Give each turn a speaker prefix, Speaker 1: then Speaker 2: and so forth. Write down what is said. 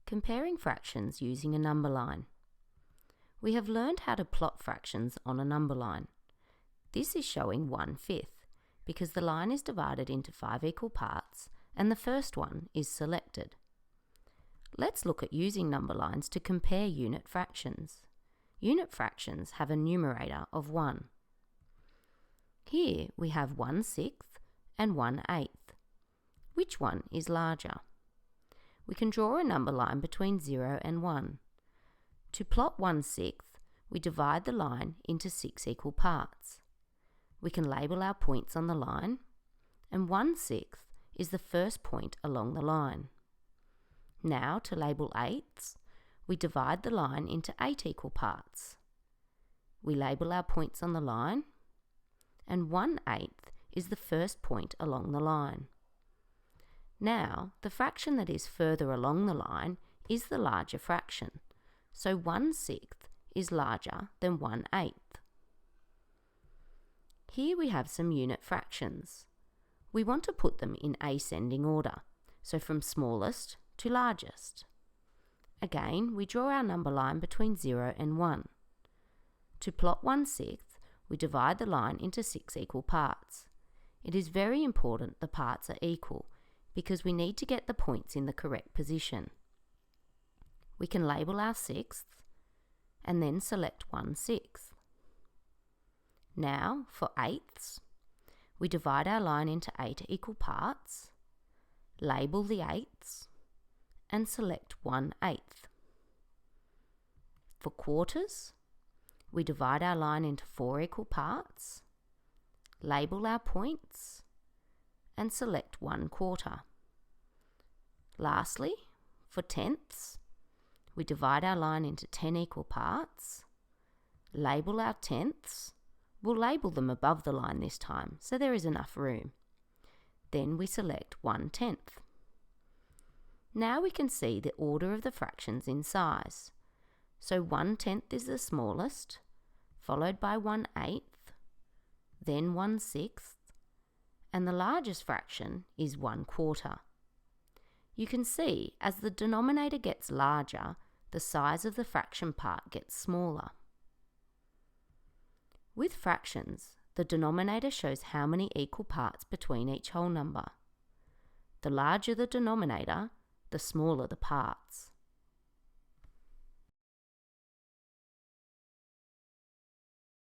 Speaker 1: Comparing fractions using a number line. We have learned how to plot fractions on a number line. This is showing 1/5 because the line is divided into 5 equal parts and the first one is selected. Let's look at using number lines to compare unit fractions. Unit fractions have a numerator of 1. Here we have 1/6 and 1/8. Which one is larger? We can draw a number line between 0 and 1. To plot 1/6, we divide the line into 6 equal parts. We can label our points on the line, and 1/6 is the first point along the line. Now to label eighths, we divide the line into 8 equal parts. We label our points on the line, and 1/8 is the first point along the line. Now, the fraction that is further along the line is the larger fraction, so 1/6 is larger than 1/8. Here we have some unit fractions. We want to put them in ascending order, so from smallest to largest. Again, we draw our number line between 0 and 1. To plot 1/6, we divide the line into 6 equal parts. It is very important the parts are equal because we need to get the points in the correct position. We can label our sixths and then select 1/6. Now, for eighths, we divide our line into 8 equal parts, label the eighths, and select 1/8. For quarters, we divide our line into 4 equal parts, label our points, and select 1/4. Lastly, for tenths, we divide our line into 10 equal parts, label our tenths. We'll label them above the line this time, so there is enough room. Then we select 1/10. Now we can see the order of the fractions in size. So 1/10 is the smallest, followed by 1/8, then 1/6, and the largest fraction is 1/4. You can see as the denominator gets larger, the size of the fraction part gets smaller. With fractions, the denominator shows how many equal parts between each whole number. The larger the denominator, the smaller the parts.